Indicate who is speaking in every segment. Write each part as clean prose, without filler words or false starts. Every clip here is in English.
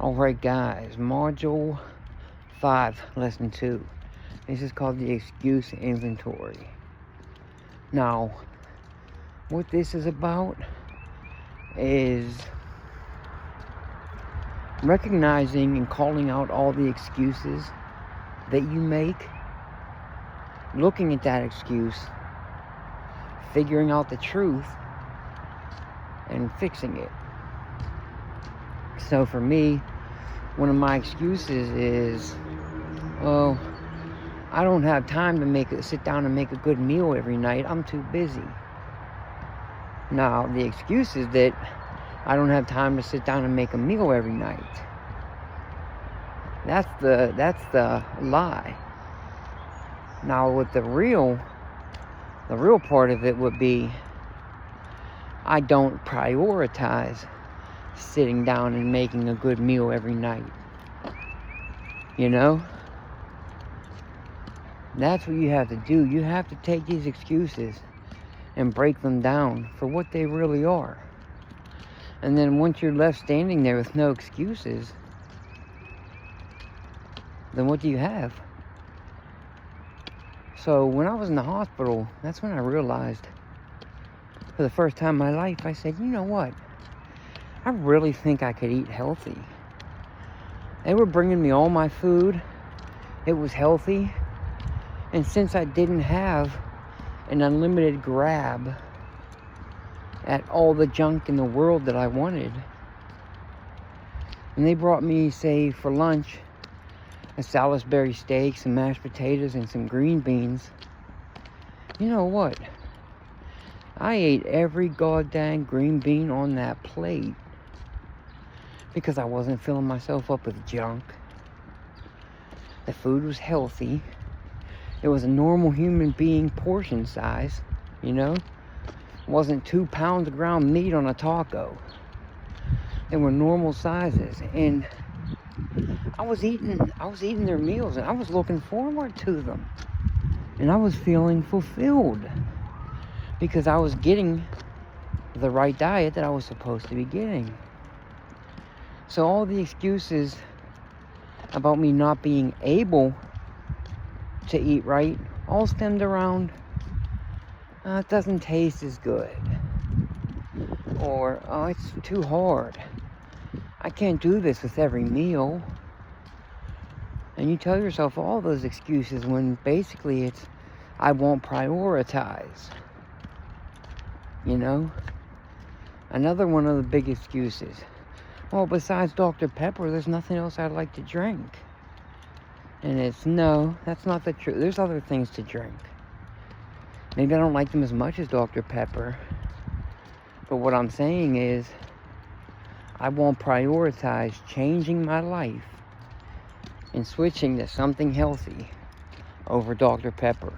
Speaker 1: Alright guys, Module 5, Lesson 2. This is called the excuse inventory. Now, what this is about is recognizing and calling out all the excuses that you make, looking at that excuse, figuring out the truth, and fixing it. So for me, one of my excuses is, well, I don't have time to sit down and make a good meal every night. I'm too busy. Now, the excuse is that I don't have time to sit down and make a meal every night. That's the lie. Now, with the real part of it would be, I don't prioritize sitting down and making a good meal every night. You know? That's what you have to do. You have to take these excuses and break them down for what they really are. And then once you're left standing there with no excuses, then what do you have? So when I was in the hospital, that's when I realized, for the first time in my life, I said, you know what? I really think I could eat healthy. They were bringing me all my food. It was healthy. And since I didn't have an unlimited grab at all the junk in the world that I wanted, and they brought me, say, for lunch, a Salisbury steak, some mashed potatoes, and some green beans, you know what? I ate every goddamn green bean on that plate. Because I wasn't filling myself up with junk. The food was healthy. It was a normal human being portion size, you know? It wasn't 2 pounds of ground meat on a taco. They were normal sizes. And I was eating their meals, and I was looking forward to them. And I was feeling fulfilled. Because I was getting the right diet that I was supposed to be getting. So all the excuses about me not being able to eat right all stemmed around, it doesn't taste as good. Or, oh, it's too hard. I can't do this with every meal. And you tell yourself all those excuses when basically it's, I won't prioritize. You know? Another one of the big excuses. Well, besides Dr. Pepper, there's nothing else I'd like to drink. And it's, no, that's not the truth. There's other things to drink. Maybe I don't like them as much as Dr. Pepper. But what I'm saying is, I won't prioritize changing my life and switching to something healthy over Dr. Pepper.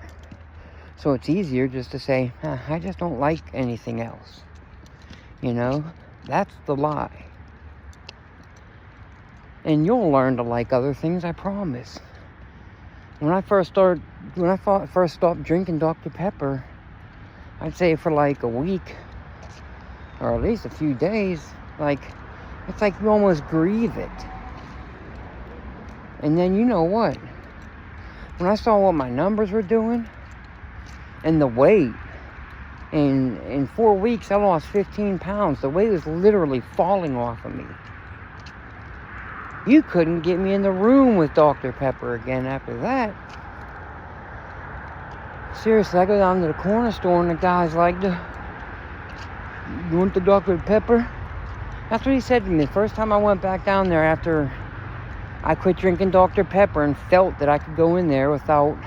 Speaker 1: So it's easier just to say, I just don't like anything else. You know, that's the lie. And you'll learn to like other things, I promise. When I first stopped drinking Dr. Pepper, I'd say for like a week, or at least a few days, it's like you almost grieve it. And then you know what? When I saw what my numbers were doing, and the weight, in 4 weeks I lost 15 pounds. The weight was literally falling off of me. You couldn't get me in the room with Dr. Pepper again after that. Seriously, I go down to the corner store and the guy's like, you want the Dr. Pepper? That's what he said to me the first time I went back down there after I quit drinking Dr. Pepper and felt that I could go in there without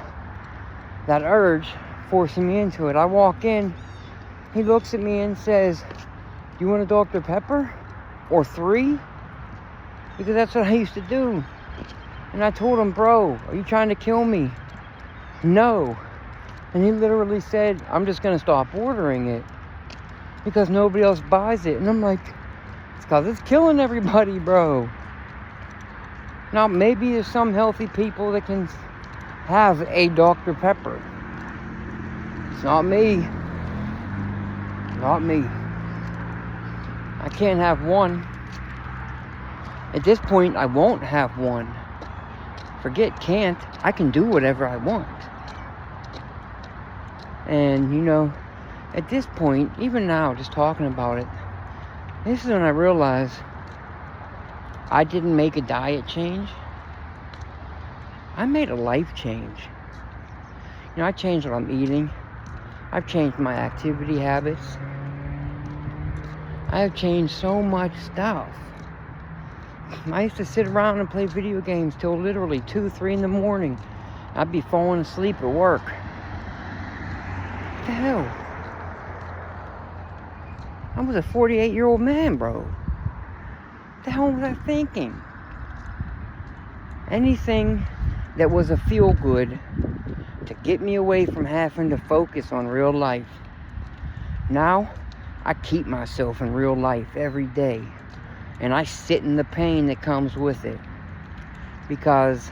Speaker 1: that urge forcing me into it. I walk in, he looks at me and says, you want a Dr. Pepper? Or 3? Because that's what I used to do. And I told him, bro, are you trying to kill me? No. And he literally said, I'm just going to stop ordering it. Because nobody else buys it. And I'm like, it's because it's killing everybody, bro. Now, maybe there's some healthy people that can have a Dr. Pepper. It's not me. Not me. I can't have one. At this point, I won't have one. Forget can't. I can do whatever I want. And, you know, at this point, even now, just talking about it, this is when I realized I didn't make a diet change. I made a life change. You know, I changed what I'm eating. I've changed my activity habits. I have changed so much stuff. I used to sit around and play video games till literally 2, 3 in the morning. I'd be falling asleep at work. What the hell? I was a 48-year-old man, bro. What the hell was I thinking? Anything that was a feel-good to get me away from having to focus on real life. Now, I keep myself in real life every day. And I sit in the pain that comes with it. Because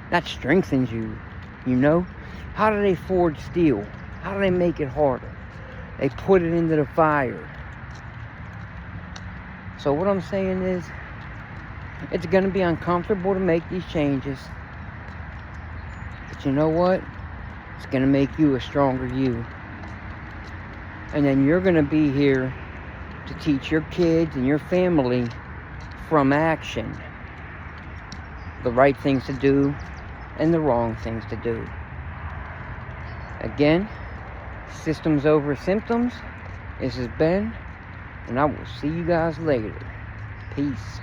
Speaker 1: that strengthens you, you know? How do they forge steel? How do they make it harder? They put it into the fire. So what I'm saying is, it's going to be uncomfortable to make these changes. But you know what? It's going to make you a stronger you. And then you're going to be here to teach your kids and your family from action the right things to do and the wrong things to do. Again, systems over symptoms. This is Ben, and I will see you guys later. Peace.